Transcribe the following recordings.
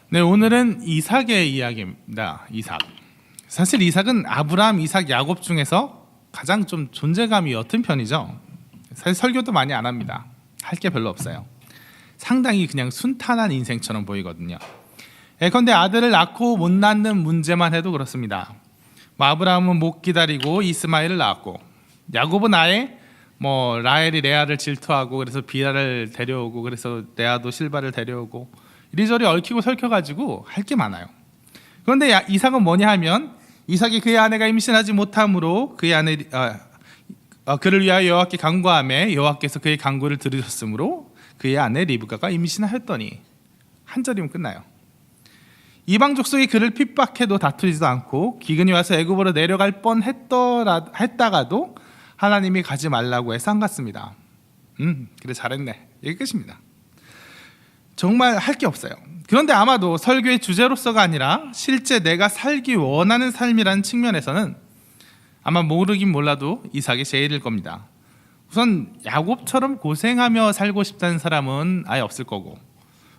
네, 오늘은 이삭의 이야기입니다. 이삭. 사실 이삭은 아브라함, 이삭, 야곱 중에서 가장 좀 존재감이 옅은 편이죠. 사실 설교도 많이 안 합니다. 할 게 별로 없어요. 상당히 그냥 순탄한 인생처럼 보이거든요. 예컨대 아들을 낳고 못 낳는 문제만 해도 그렇습니다. 아브라함은 못 기다리고 이스마엘을 낳았고, 야곱은 아예 라헬이 레아를 질투하고 그래서 비라를 데려오고, 그래서 레아도 실바를 데려오고, 이리저리 얽히고 설켜가지고 할 게 많아요. 그런데 이삭은 뭐냐 하면, 이삭이 그의 아내가 임신하지 못함으로 그의 아내 그를 위하여 여호와께 간구하매 여호와께서 그의 간구를 들으셨으므로 그의 아내 리브가가 임신하였더니, 한 절이면 끝나요. 이방 족속이 그를 핍박해도 다투지도 않고 기근이 와서 애굽으로 내려갈 뻔했다가도 하나님이 가지 말라고 해서 안 갔습니다. 그래 잘했네. 이게 끝입니다. 정말 할 게 없어요. 그런데 아마도 설교의 주제로서가 아니라 실제 내가 살기 원하는 삶이라는 측면에서는 아마 모르긴 몰라도 이삭이 제일일 겁니다. 우선 야곱처럼 고생하며 살고 싶다는 사람은 아예 없을 거고,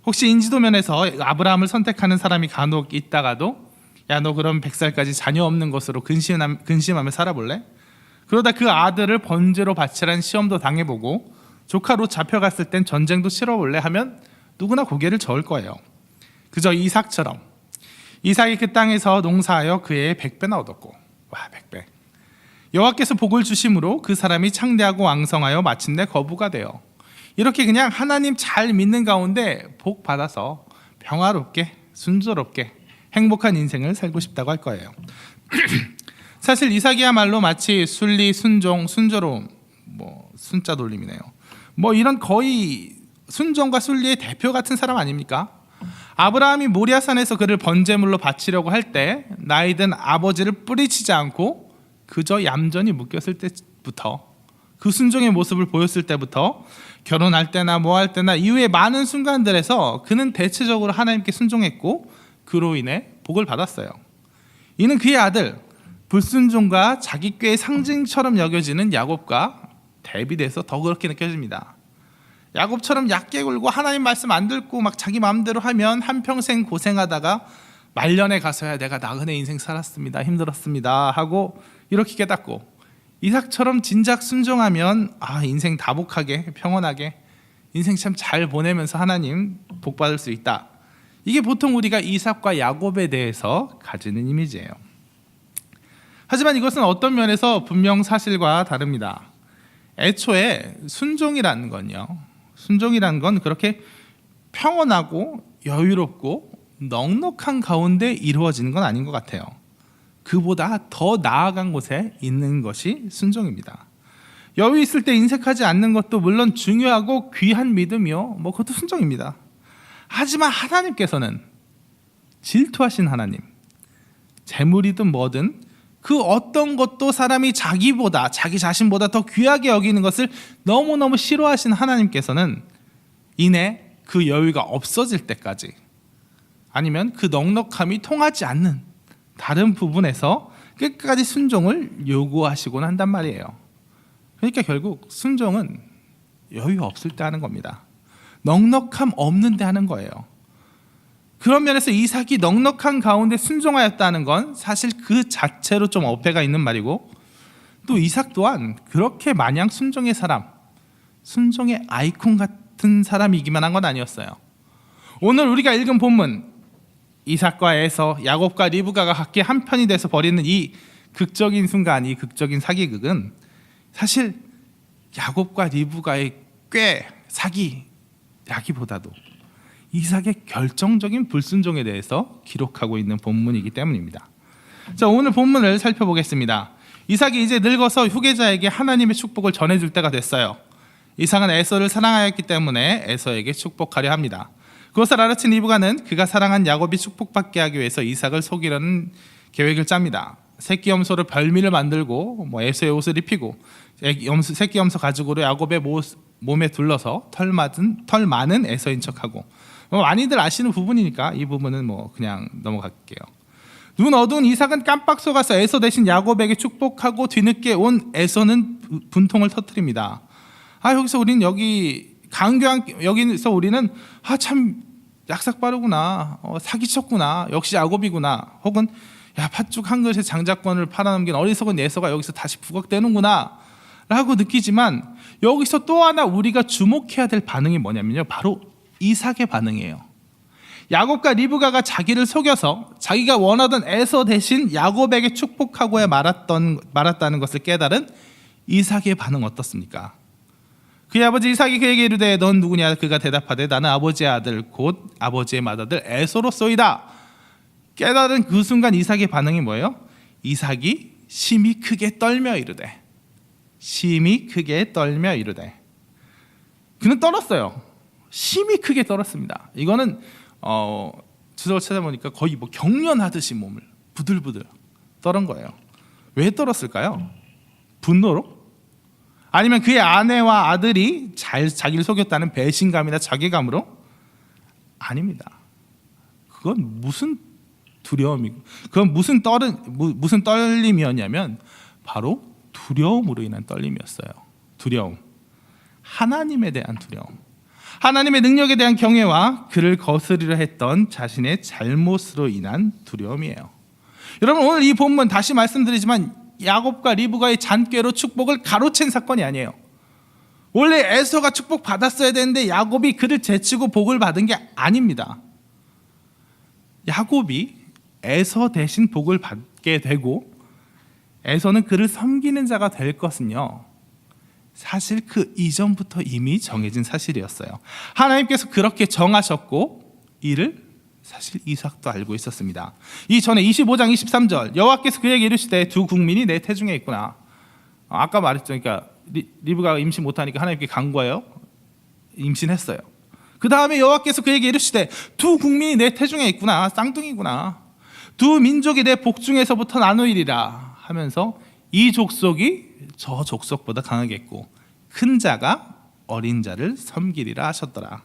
혹시 인지도 면에서 아브라함을 선택하는 사람이 간혹 있다가도 야, 너 그럼 100살까지 자녀 없는 것으로 근심하며 살아볼래? 그러다 그 아들을 번제로 바치라는 시험도 당해보고 조카로 잡혀갔을 땐 전쟁도 치러볼래 하면 누구나 고개를 저을 거예요. 그저 이삭처럼. 이삭이 그 땅에서 농사하여 그의 100배나 얻었고, 100배. 여호와께서 복을 주심으로 그 사람이 창대하고 왕성하여 마침내 거부가 되어 이렇게 그냥 하나님 잘 믿는 가운데 복 받아서 평화롭게 순조롭게 행복한 인생을 살고 싶다고 할 거예요. 사실 이삭이야말로 마치 순리, 순종, 순조로움, 순자 돌림이네요. 이런 거의 순종과 순리의 대표 같은 사람 아닙니까? 아브라함이 모리아산에서 그를 번제물로 바치려고 할 때 나이든 아버지를 뿌리치지 않고 그저 얌전히 묶였을 때부터, 그 순종의 모습을 보였을 때부터 결혼할 때나 할 때나 이후의 많은 순간들에서 그는 대체적으로 하나님께 순종했고 그로 인해 복을 받았어요. 이는 그의 아들, 불순종과 자기 꾀의 상징처럼 여겨지는 야곱과 대비돼서 더 그렇게 느껴집니다. 야곱처럼 얕게 굴고 하나님 말씀 안 듣고 자기 마음대로 하면 한평생 고생하다가 말년에 가서야 내가 나그네 인생 살았습니다, 힘들었습니다 하고 이렇게 깨닫고, 이삭처럼 진작 순종하면 인생 다복하게 평온하게 인생 참 잘 보내면서 하나님 복 받을 수 있다. 이게 보통 우리가 이삭과 야곱에 대해서 가지는 이미지예요. 하지만 이것은 어떤 면에서 분명 사실과 다릅니다. 애초에 순종이라는 건 그렇게 평온하고 여유롭고 넉넉한 가운데 이루어지는 건 아닌 것 같아요. 그보다 더 나아간 곳에 있는 것이 순종입니다. 여유 있을 때 인색하지 않는 것도 물론 중요하고 귀한 믿음이요, 그것도 순종입니다. 하지만 하나님께서는 질투하신 하나님, 재물이든 뭐든 그 어떤 것도 사람이 자기 자신보다 더 귀하게 여기는 것을 너무너무 싫어하신 하나님께서는 이내 그 여유가 없어질 때까지, 아니면 그 넉넉함이 통하지 않는 다른 부분에서 끝까지 순종을 요구하시곤 한단 말이에요. 그러니까 결국 순종은 여유 없을 때 하는 겁니다. 넉넉함 없는 데 하는 거예요. 그런 면에서 이삭이 넉넉한 가운데 순종하였다는 건 사실 그 자체로 좀 어폐가 있는 말이고, 또 이삭 또한 그렇게 마냥 순종의 사람, 순종의 아이콘 같은 사람이기만 한 건 아니었어요. 오늘 우리가 읽은 본문, 이삭과 에서, 야곱과 리브가가 각기 한 편이 돼서 벌이는 이 극적인 순간, 이 극적인 사기극은 사실 야곱과 리브가의 사기라기보다도 이삭의 결정적인 불순종에 대해서 기록하고 있는 본문이기 때문입니다. 자, 오늘 본문을 살펴보겠습니다. 이삭이 이제 늙어서 후계자에게 하나님의 축복을 전해줄 때가 됐어요. 이삭은 에서를 사랑하였기 때문에 에서에게 축복하려 합니다. 그것을 알아챈 리브가는 그가 사랑한 야곱이 축복받게 하기 위해서 이삭을 속이려는 계획을 짭니다. 새끼 염소로 별미를 만들고 에서의 옷을 입히고 새끼 염소 가죽으로 야곱의 몸에 둘러서 털 많은 에서인 척하고, 많이들 아시는 부분이니까 이 부분은 그냥 넘어갈게요. 눈 어두운 이삭은 깜빡 속아서 에서 대신 야곱에게 축복하고, 뒤늦게 온 에서는 분통을 터뜨립니다. 여기서 우리는 참 약삭 빠르구나, 사기쳤구나, 역시 야곱이구나, 혹은 야 팥죽 한 그릇에 장자권을 팔아넘긴 어리석은 예서가 여기서 다시 부각되는구나 라고 느끼지만, 여기서 또 하나 우리가 주목해야 될 반응이 뭐냐면요, 바로 이삭의 반응이에요. 야곱과 리브가가 자기를 속여서 자기가 원하던 에서 대신 야곱에게 축복하고 말았다는 것을 깨달은 이삭의 반응 어떻습니까? 그의 아버지 이삭이 그에게 이르되 넌 누구냐? 그가 대답하되 나는 아버지의 아들 곧 아버지의 맏아들 에서로소이다. 깨달은 그 순간 이삭의 반응이 뭐예요? 이삭이 심히 크게 떨며 이르되, 심히 크게 떨며 이르되. 그는 떨었어요. 심히 크게 떨었습니다. 이거는 주석을 찾아보니까 거의 뭐 경련하듯이 몸을 부들부들 떨은 거예요. 왜 떨었을까요? 분노로? 아니면 그의 아내와 아들이 자기를 속였다는 배신감이나 자괴감으로? 아닙니다. 그건 무슨 두려움이고, 그건 무슨 떨림이었냐면 바로 두려움으로 인한 떨림이었어요. 두려움. 하나님에 대한 두려움. 하나님의 능력에 대한 경외와 그를 거스리려 했던 자신의 잘못으로 인한 두려움이에요. 여러분, 오늘 이 본문 다시 말씀드리지만 야곱과 리브가의 잔꾀로 축복을 가로챈 사건이 아니에요. 원래 에서가 축복 받았어야 되는데 야곱이 그를 제치고 복을 받은 게 아닙니다. 야곱이 에서 대신 복을 받게 되고 에서는 그를 섬기는 자가 될 것은요, 사실 그 이전부터 이미 정해진 사실이었어요. 하나님께서 그렇게 정하셨고 이를 사실 이삭도 알고 있었습니다. 이전에 25장 23절 여호와께서 그에게 이르시되 두 국민이 내 태중에 있구나. 아까 말했죠. 그러니까 리브가가 임신 못하니까 하나님께 간구하여 임신했어요. 그 다음에 여호와께서 그에게 이르시되 두 국민이 내 태중에 있구나. 쌍둥이구나. 두 민족이 내 복중에서부터 나누리라 하면서 이 족속이 저 족속보다 강하겠고 큰 자가 어린 자를 섬기리라 하셨더라.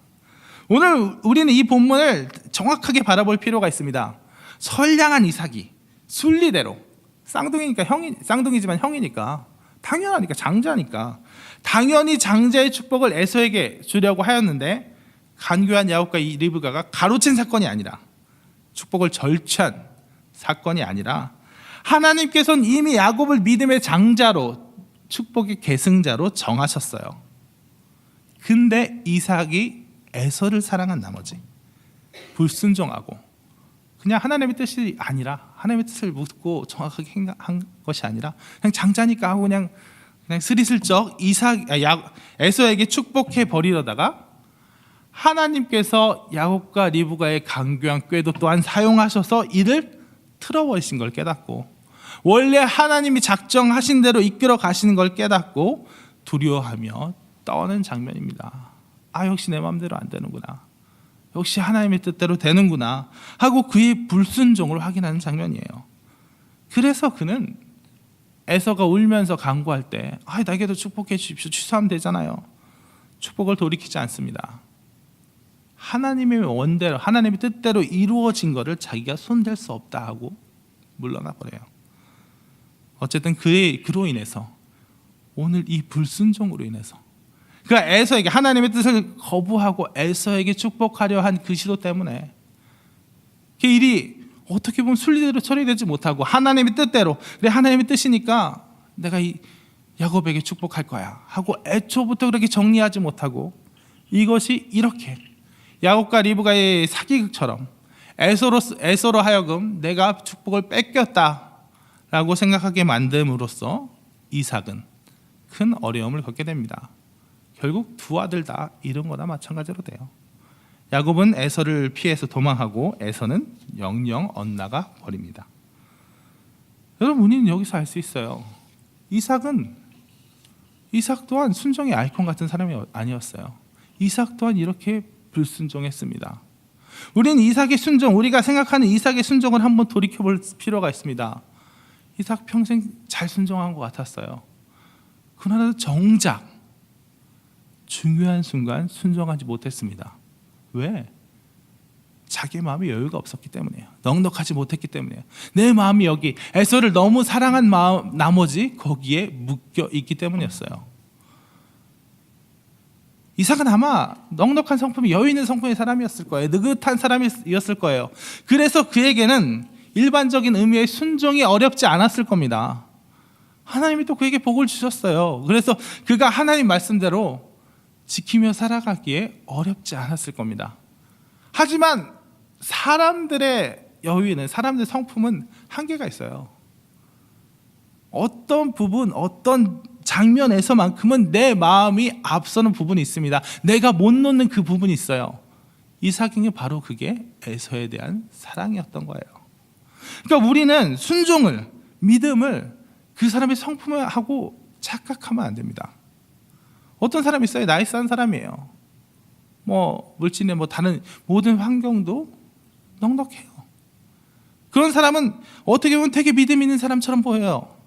오늘 우리는 이 본문을 정확하게 바라볼 필요가 있습니다. 선량한 이삭이 순리대로, 쌍둥이니까 쌍둥이지만 형이니까 당연하니까, 장자니까 당연히 장자의 축복을 에서에게 주려고 하였는데, 간교한 야곱과 이 리브가가 가로챈 사건이 아니라, 축복을 절취한 사건이 아니라, 하나님께서는 이미 야곱을 믿음의 장자로, 축복의 계승자로 정하셨어요. 근데 이삭이 에서를 사랑한 나머지 불순종하고 그냥 하나님의 뜻이 아니라, 하나님의 뜻을 묻고 정확하게 한 것이 아니라 그냥 장자니까 하고 그냥 스리슬쩍 에서에게 축복해 버리려다가 하나님께서 야곱과 리브가의 간교한 꾀도 또한 사용하셔서 이를 틀어버리신 걸 깨닫고, 원래 하나님이 작정하신 대로 이끌어 가시는 걸 깨닫고 두려워하며 떠는 장면입니다. 아, 역시 내 마음대로 안 되는구나, 역시 하나님의 뜻대로 되는구나 하고 그의 불순종을 확인하는 장면이에요. 그래서 그는 에서가 울면서 간구할 때 나에게도 축복해 주십시오, 취소하면 되잖아요. 축복을 돌이키지 않습니다. 하나님의 원대로, 하나님의 뜻대로 이루어진 것을 자기가 손댈 수 없다 하고 물러나 버려요. 어쨌든 그로 인해서, 오늘 이 불순종으로 인해서, 그가 에서에게 하나님의 뜻을 거부하고 에서에게 축복하려 한 그 시도 때문에 그 일이 어떻게 보면 순리대로 처리되지 못하고, 하나님의 뜻대로, 그래 하나님의 뜻이니까 내가 이 야곱에게 축복할 거야 하고 애초부터 그렇게 정리하지 못하고, 이것이 이렇게 야곱과 리브가의 사기극처럼 에서로 하여금 내가 축복을 뺏겼다라고 생각하게 만듦으로써 이삭은 큰 어려움을 겪게 됩니다. 결국 두 아들 다 잃은 거나 마찬가지로 돼요. 야곱은 에서를 피해서 도망하고 에서는 영영 엇나가 버립니다. 여러분, 우리는 여기서 알 수 있어요. 이삭 또한 순종의 아이콘 같은 사람이 아니었어요. 이삭 또한 이렇게 불순종했습니다. 우리는 이삭의 순종, 우리가 생각하는 이삭의 순종을 한번 돌이켜볼 필요가 있습니다. 이삭 평생 잘 순종한 것 같았어요. 그러나 정작 중요한 순간 순종하지 못했습니다. 왜? 자기의 마음에 여유가 없었기 때문이에요. 넉넉하지 못했기 때문이에요. 내 마음이 여기 에서를 너무 사랑한 마음 나머지 거기에 묶여 있기 때문이었어요. 이삭은 아마 넉넉한 성품이 여유 있는 성품의 사람이었을 거예요. 느긋한 사람이었을 거예요. 그래서 그에게는 일반적인 의미의 순종이 어렵지 않았을 겁니다. 하나님이 또 그에게 복을 주셨어요. 그래서 그가 하나님 말씀대로 지키며 살아가기에 어렵지 않았을 겁니다. 하지만 사람들의 여유는, 사람들의 성품은 한계가 있어요. 어떤 부분, 어떤 장면에서만큼은 내 마음이 앞서는 부분이 있습니다. 내가 못 놓는 그 부분이 있어요. 이삭에게 바로 그게 에서에 대한 사랑이었던 거예요. 그러니까 우리는 순종을, 믿음을 그 사람의 성품을 하고 착각하면 안 됩니다. 어떤 사람이 있어요. 나이스한 사람이에요. 물질의 다른 모든 환경도 넉넉해요. 그런 사람은 어떻게 보면 되게 믿음 있는 사람처럼 보여요.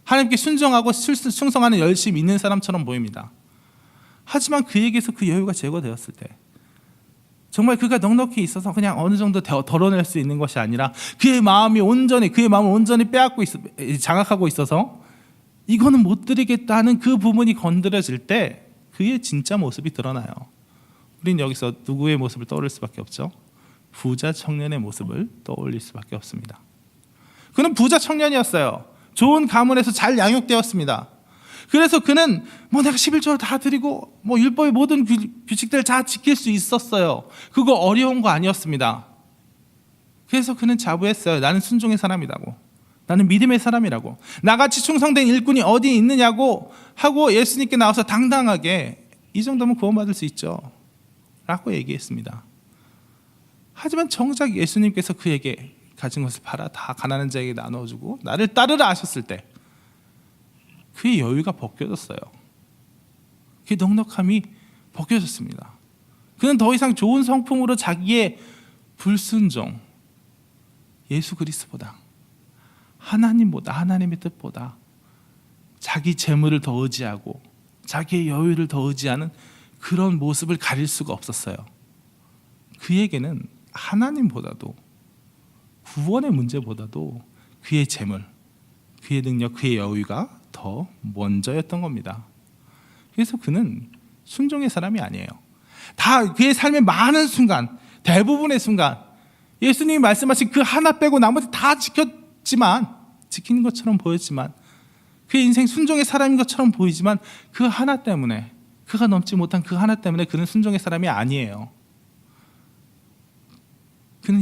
하나님께 순종하고 충성하는 열심히 있는 사람처럼 보입니다. 하지만 그에게서 그 여유가 제거되었을 때, 정말 그가 넉넉히 있어서 그냥 어느 정도 덜어낼 수 있는 것이 아니라 그의 마음을 온전히 빼앗고 장악하고 있어서 이거는 못 드리겠다는 그 부분이 건드려질 때 그의 진짜 모습이 드러나요. 우린 여기서 누구의 모습을 떠올릴 수밖에 없죠? 부자 청년의 모습을 떠올릴 수밖에 없습니다. 그는 부자 청년이었어요. 좋은 가문에서 잘 양육되었습니다. 그래서 그는 내가 11조를 다 드리고 율법의 모든 규칙들을 다 지킬 수 있었어요. 그거 어려운 거 아니었습니다. 그래서 그는 자부했어요. 나는 순종의 사람이라고, 나는 믿음의 사람이라고, 나같이 충성된 일꾼이 어디 있느냐고 하고 예수님께 나와서 당당하게 이 정도면 구원받을 수 있죠 라고 얘기했습니다. 하지만 정작 예수님께서 그에게 가진 것을 팔아 다 가난한 자에게 나눠주고 나를 따르라 하셨을 때 그의 여유가 벗겨졌어요. 그의 넉넉함이 벗겨졌습니다. 그는 더 이상 좋은 성품으로 자기의 불순종, 예수 그리스도보다, 하나님보다, 하나님의 뜻보다 자기 재물을 더 의지하고 자기의 여유를 더 의지하는 그런 모습을 가릴 수가 없었어요. 그에게는 하나님보다도, 구원의 문제보다도 그의 재물, 그의 능력, 그의 여유가 더 먼저였던 겁니다. 그래서 그는 순종의 사람이 아니에요. 다 그의 삶의 많은 순간, 대부분의 순간 예수님이 말씀하신 그 하나 빼고 나머지 다 지킨 것처럼 보였지만, 그의 인생 순종의 사람인 것처럼 보이지만 그 하나 때문에, 그가 넘지 못한 그 하나 때문에 그는 순종의 사람이 아니에요. 그는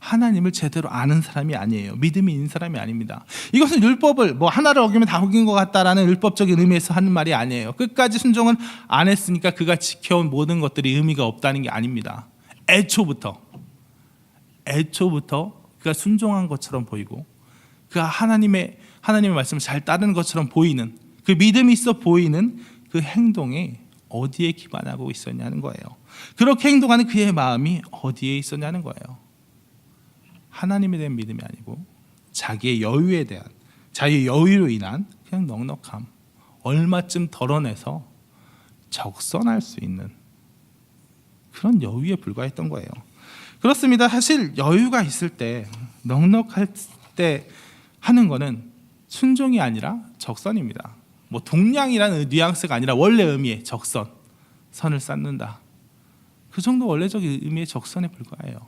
하나님을 제대로 아는 사람이 아니에요. 믿음이 있는 사람이 아닙니다. 이것은 율법을 하나를 어기면 다 어긴 것 같다라는 율법적인 의미에서 하는 말이 아니에요. 끝까지 순종은 안 했으니까 그가 지켜온 모든 것들이 의미가 없다는 게 아닙니다. 애초부터 그가 순종한 것처럼 보이고, 그가 하나님의 말씀을 잘 따르는 것처럼 보이는, 그 믿음이 있어 보이는 그 행동이 어디에 기반하고 있었냐는 거예요. 그렇게 행동하는 그의 마음이 어디에 있었냐는 거예요. 하나님에 대한 믿음이 아니고 자기의 여유에 대한, 자기의 여유로 인한 그냥 넉넉함, 얼마쯤 덜어내서 적선할 수 있는 그런 여유에 불과했던 거예요. 그렇습니다. 사실 여유가 있을 때, 넉넉할 때 하는 거는 순종이 아니라 적선입니다. 동량이라는 뉘앙스가 아니라 원래 의미의 적선, 선을 쌓는다, 그 정도 원래적인 의미의 적선에 불과해요.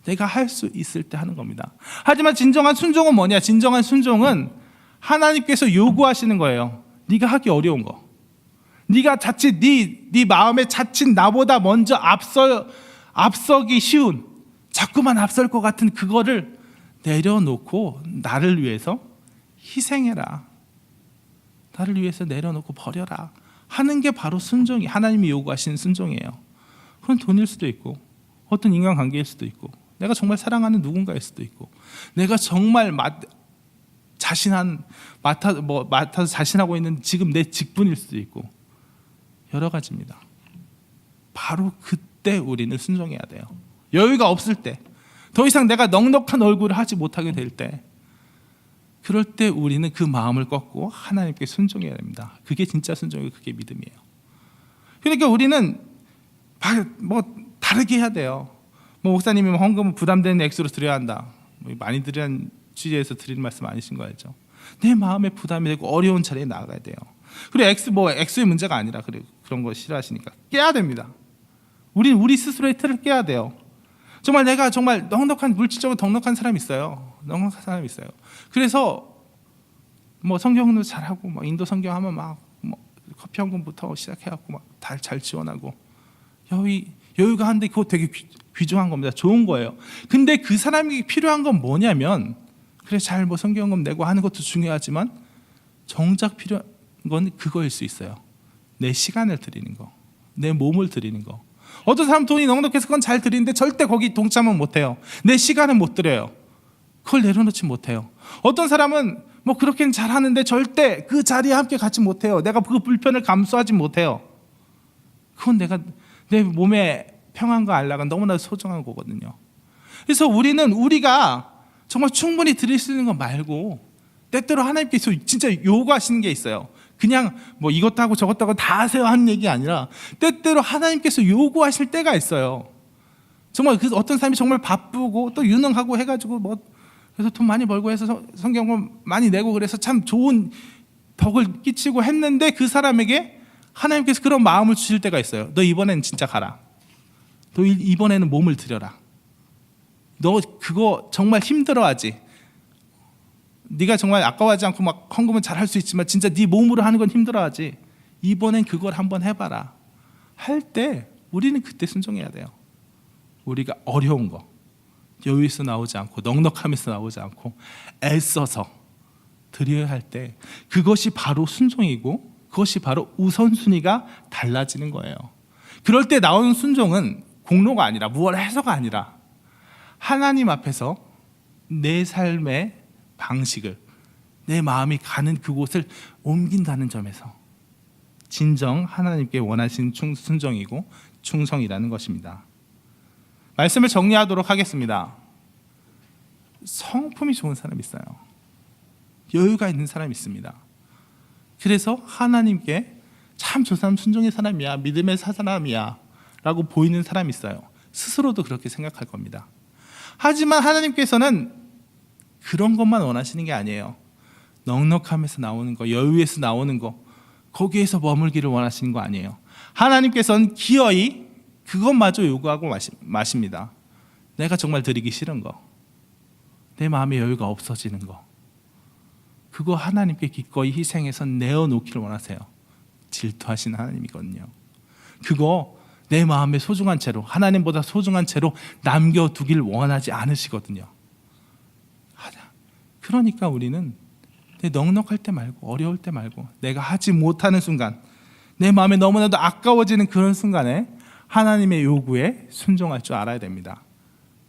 내가 할 수 있을 때 하는 겁니다. 하지만 진정한 순종은 뭐냐? 진정한 순종은 하나님께서 요구하시는 거예요. 네가 하기 어려운 거, 네가 자칫 네 마음에 자칫 나보다 먼저 앞서기 쉬운, 자꾸만 앞설 것 같은 그거를 내려놓고 나를 위해서 희생해라, 나를 위해서 내려놓고 버려라 하는 게 바로 순종이, 하나님이 요구하시는 순종이에요. 그건 돈일 수도 있고, 어떤 인간관계일 수도 있고, 내가 정말 사랑하는 누군가일 수도 있고, 내가 정말 맡아서 자신하고 있는 지금 내 직분일 수도 있고, 여러 가지입니다. 바로 그때 우리는 순종해야 돼요. 여유가 없을 때, 더 이상 내가 넉넉한 얼굴을 하지 못하게 될 때, 그럴 때 우리는 그 마음을 꺾고 하나님께 순종해야 됩니다. 그게 진짜 순종이고 그게 믿음이에요. 그러니까 우리는 다르게 해야 돼요. 목사님이 헌금은 부담되는 액수로 드려야 한다, 많이 드리는 취지에서 드리는 말씀 아니신 거 알죠? 내 마음에 부담이 되고 어려운 자리에 나아가야 돼요. 그리고 액수의 문제가 아니라, 그런 거 싫어하시니까 깨야 됩니다. 우리 스스로의 틀을 깨야 돼요. 정말 내가 정말 넉넉한 물질적으로 넉넉한 사람이 있어요. 넉넉한 사람이 있어요. 그래서 뭐 성경도 잘하고 뭐 인도 성경 하면 막 뭐 커피 헌금부터 시작해갖고 막 다 잘 지원하고 여유가 한데 그거 되게 귀중한 겁니다. 좋은 거예요. 근데 그 사람에게 필요한 건 뭐냐면 그래 잘 뭐 성경금 내고 하는 것도 중요하지만 정작 필요한 건 그거일 수 있어요. 내 시간을 드리는 거, 내 몸을 드리는 거. 어떤 사람 돈이 넉넉해서 그건 잘 드리는데 절대 거기 동참은 못해요. 내 시간은 못 드려요. 그걸 내려놓지 못해요. 어떤 사람은 뭐 그렇게는 잘하는데 절대 그 자리에 함께 같이 못해요. 내가 그 불편을 감수하지 못해요. 그건 내가 내 몸의 평안과 안락은 너무나 소중한 거거든요. 그래서 우리가 정말 충분히 드릴 수 있는 거 말고 때때로 하나님께서 진짜 요구하시는 게 있어요. 그냥 뭐 이것도 하고 저것도 하고 다 하세요 하는 얘기 아니라 때때로 하나님께서 요구하실 때가 있어요. 정말 그 어떤 사람이 정말 바쁘고 또 유능하고 해가지고 뭐 그래서 돈 많이 벌고 해서 성경을 많이 내고 그래서 참 좋은 덕을 끼치고 했는데 그 사람에게 하나님께서 그런 마음을 주실 때가 있어요. 너 이번에는 진짜 가라. 너 이번에는 몸을 들여라. 너 그거 정말 힘들어하지. 네가 정말 아까워하지 않고 막 헌금은 잘 할 수 있지만 진짜 네 몸으로 하는 건 힘들어하지. 이번엔 그걸 한번 해봐라. 할 때 우리는 그때 순종해야 돼요. 우리가 어려운 거 여유에서 나오지 않고 넉넉함에서 나오지 않고 애써서 드려야 할 때 그것이 바로 순종이고 그것이 바로 우선순위가 달라지는 거예요. 그럴 때 나오는 순종은 공로가 아니라 무엇을 해서가 아니라 하나님 앞에서 내 삶의 방식을 내 마음이 가는 그곳을 옮긴다는 점에서 진정 하나님께 원하신 순종이고 충성이라는 것입니다. 말씀을 정리하도록 하겠습니다. 성품이 좋은 사람이 있어요. 여유가 있는 사람이 있습니다. 그래서 하나님께 참 저 사람 순종의 사람이야, 믿음의 사람이야 라고 보이는 사람이 있어요. 스스로도 그렇게 생각할 겁니다. 하지만 하나님께서는 그런 것만 원하시는 게 아니에요. 넉넉함에서 나오는 거, 여유에서 나오는 거, 거기에서 머물기를 원하시는 거 아니에요. 하나님께서는 기어이 그것마저 요구하고 마십니다. 내가 정말 드리기 싫은 거, 내 마음의 여유가 없어지는 거, 그거 하나님께 기꺼이 희생해서 내어놓기를 원하세요. 질투하시는 하나님이거든요. 그거 내 마음의 소중한 채로, 하나님보다 소중한 채로 남겨두길 원하지 않으시거든요. 그러니까 우리는 내 넉넉할 때 말고 어려울 때 말고 내가 하지 못하는 순간, 내 마음에 너무나도 아까워지는 그런 순간에 하나님의 요구에 순종할 줄 알아야 됩니다.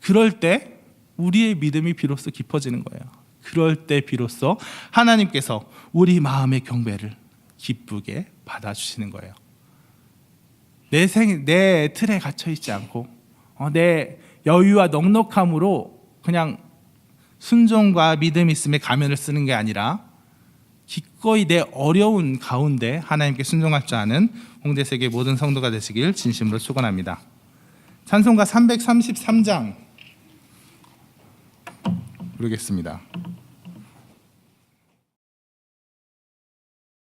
그럴 때 우리의 믿음이 비로소 깊어지는 거예요. 그럴 때 비로소 하나님께서 우리 마음의 경배를 기쁘게 받아주시는 거예요. 내 틀에 갇혀있지 않고 내 여유와 넉넉함으로 그냥 순종과 믿음 있음의 가면을 쓰는 게 아니라 기꺼이 내 어려운 가운데 하나님께 순종할 줄 아는 홍대세계 모든 성도가 되시길 진심으로 축원합니다. 찬송가 333장 부르겠습니다.